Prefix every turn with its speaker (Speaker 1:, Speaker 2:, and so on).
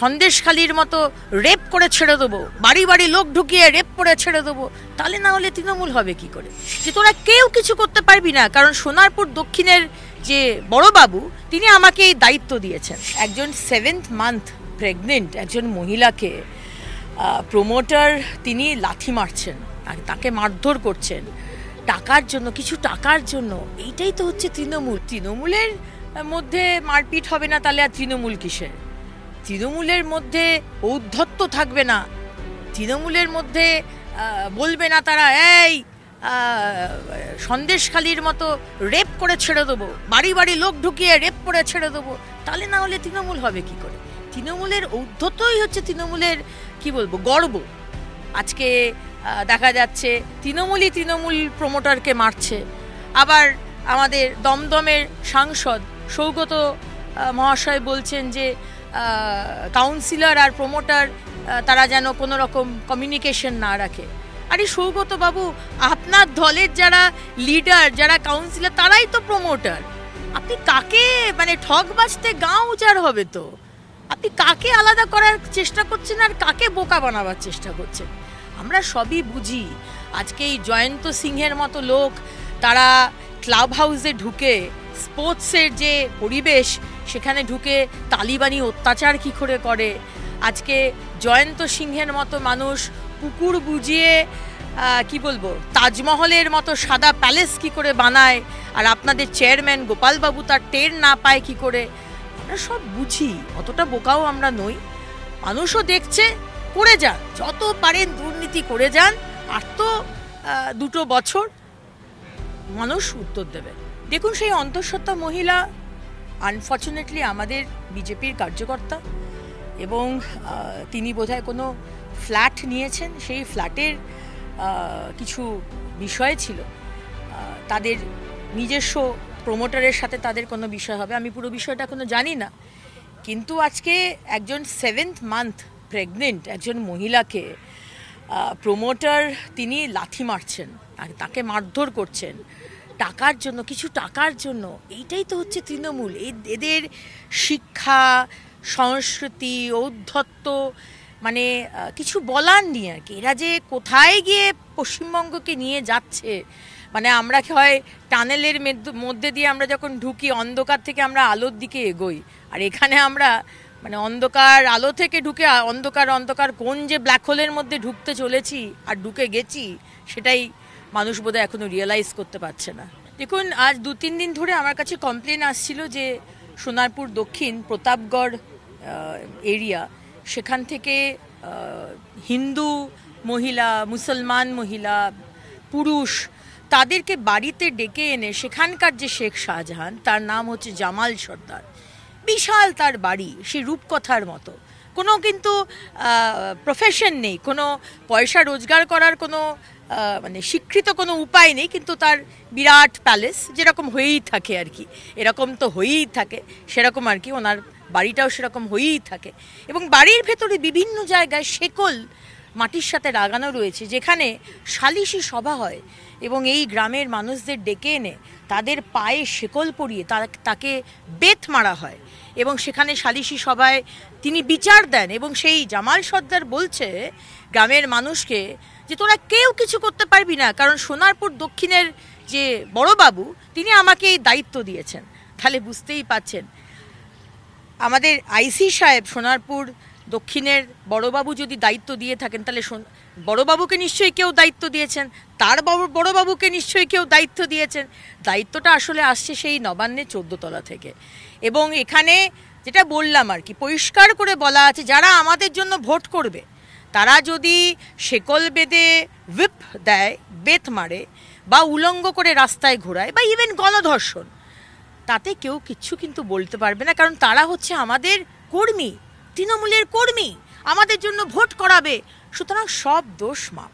Speaker 1: সন্দেশখালির মতো রেপ করে ছেড়ে দেবো, বাড়ি বাড়ি লোক ঢুকিয়ে রেপ করে ছেড়ে দেবো, তাহলে না হলে তৃণমূল হবে কি করে? যে তোরা কেউ কিছু করতে পারবি না, কারণ সোনারপুর দক্ষিণের যে বড়বাবু তিনি আমাকে এই দায়িত্ব দিয়েছেন। একজন 7th মান্থ প্রেগনেন্ট একজন মহিলাকে প্রমোটার তিনি লাথি মারছেন, তাকে মারধর করছেন টাকার জন্য, কিছু টাকার জন্য। এইটাই তো হচ্ছে তৃণমূল। তৃণমূলের মধ্যে মারপিট হবে না, তাহলে আর তৃণমূল কিসের? তৃণমূলের মধ্যে ঔদ্ধত্য থাকবে না, তৃণমূলের মধ্যে বলবে না তারা এই সন্দেশখালির মতো রেপ করে ছেড়ে দেবো, বাড়ি বাড়ি লোক ঢুকিয়ে রেপ করে ছেড়ে দেবো, তাহলে না হলে তৃণমূল হবে কি করে? তৃণমূলের ঔদ্ধত্যই হচ্ছে তৃণমূলের কি বলবো গর্ব। আজকে দেখা যাচ্ছে তৃণমূল প্রমোটারকে মারছে। আবার আমাদের দমদমের সাংসদ সৌগত মহাশয় বলছেন যে কাউন্সিলর আর প্রমোটার তারা যেন কোনো রকম কমিউনিকেশন না রাখে। আরে সৌগত বাবু, আপনার দলের যারা লিডার, যারা কাউন্সিলর, তারাই তো প্রমোটার। আপনি কাকে মানে ঠক বাজতে গাঁ উজাড় হবে তো? আপনি কাকে আলাদা করার চেষ্টা করছেন আর কাকে বোকা বানাবার চেষ্টা করছেন? আমরা সবই বুঝি। আজকে এই জয়ন্ত সিংহের মতো লোক তারা ক্লাব হাউসে ঢুকে স্পোর্টসের যে পরিবেশ সেখানে ঢুকে তালিবানি অত্যাচার কি করে করে। আজকে জয়ন্ত সিংহের মতো মানুষ পুকুর বুঝিয়ে কি বলবো তাজমহলের মতো সাদা প্যালেস কি করে বানায়, আর আপনাদের চেয়ারম্যান গোপালবাবু তার টের না পায় কি করে। আমরা সব বুঝি, অতটা বোকাও আমরা নই। মানুষও দেখছে, করে যান, যত পারেন দুর্নীতি করে যান, আর তো 2 বছর মানুষ উত্তর দেবে। দেখুন, সেই অন্তঃসত্ত্বা মহিলা আনফর্চুনেটলি আমাদের বিজেপির কার্যকর্তা, এবং তিনি বোধহয় কোনো ফ্ল্যাট নিয়েছেন। সেই ফ্ল্যাটের কিছু বিষয় ছিল, তাদের নিজস্ব প্রমোটারের সাথে তাদের কোনো বিষয় হবে, আমি পুরো বিষয়টা এখনো জানি না। কিন্তু আজকে একজন 7th মান্থ প্রেগনেন্ট একজন মহিলাকে প্রমোটার তিনি লাথি মারছেন, তাকে মারধর করছেন টাকার জন্য, কিছু টাকার জন্য। এইটাই তো হচ্ছে তৃণমূল। এদের শিক্ষা, সংস্কৃতি, ঔদ্ধত্য মানে কিছু বলার নেই আর কি। এরা যে কোথায় গিয়ে পশ্চিমবঙ্গকে নিয়ে যাচ্ছে, মানে আমরা হয় টানেলের মধ্যে দিয়ে আমরা যখন ঢুকি, অন্ধকার থেকে আমরা আলোর দিকে এগোই, আর এখানে আমরা মানে অন্ধকার আলো থেকে ঢুকে অন্ধকার কোন যে ব্ল্যাক হোলের মধ্যে ঢুকতে চলেছি আর ঢুকে গেছি, সেটাই মানুষ বোধহয় এখনো রিয়েলাইজ করতে পারছে না। দেখুন, আজ 2-3 দিন ধরে আমার কাছে কমপ্লেন আসছিল যে সোনারপুর দক্ষিণ প্রতাপগড় এরিয়া, সেখান থেকে হিন্দু মহিলা, মুসলমান মহিলা, পুরুষ, তাদেরকে বাড়িতে ডেকে এনে সেখানকার যে শেখ শাহজাহান, তার নাম হচ্ছে জামাল সর্দার, বিশাল তার বাড়ি, সে রূপকথার মতো, কোনো কিন্তু প্রফেশন নেই, কোনো পয়সা রোজগার করার কোনো মানে স্বীকৃত কোনো উপায় নেই, কিন্তু তার বিরাট প্যালেস, যেরকম হয়েই থাকে আর কি, এরকম তো হয়েই থাকে সেরকম আর কি, ওনার বাড়িটাও সেরকম হয়েই থাকে। এবং বাড়ির ভেতরে বিভিন্ন জায়গায় শেকল মাটির সাথে লাগানো রয়েছে, যেখানে সালিশি সভা হয় এবং এই গ্রামের মানুষদের ডেকে এনে তাদের পায়ে শেকল পরিয়ে তাকে বেত মারা হয়, এবং সেখানে সালিশি সভায় তিনি বিচার দেন। এবং সেই জামাল সর্দার বলছে গ্রামের মানুষকে যে তোরা কেউ কিছু করতে পারবি না, কারণ সোনারপুর দক্ষিণের যে বড়বাবু তিনি আমাকে এই দায়িত্ব দিয়েছেন। তাহলে বুঝতেই পাচ্ছেন, আমাদের আইসি সাহেব সোনারপুর দক্ষিণের বড়বাবু যদি দায়িত্ব দিয়ে থাকেন, তাহলে বড়বাবুকে নিশ্চয়ই কেউ দায়িত্ব দিয়েছেন, তার বড়বাবুকে নিশ্চয়ই কেউ দায়িত্ব দিয়েছেন। দায়িত্বটা আসলে আসছে সেই নবান্নের 14 তলা থেকে। এবং এখানে যেটা বললাম আর কি, পরিষ্কার করে বলা আছে, যারা আমাদের জন্য ভোট করবে তারা যদি শেকল বেঁধে হুইপ দেয়, বেত মারে, বা উলঙ্গ করে রাস্তায় ঘোরায়, বা ইভেন গণধর্ষণ, তাতে কেউ কিচ্ছু কিন্তু বলতে পারবে না, কারণ তারা হচ্ছে আমাদের কর্মী, তৃণমূলের কর্মী, আমাদের জন্য ভোট করাবে। সুতরাং সব দোষ মাপ।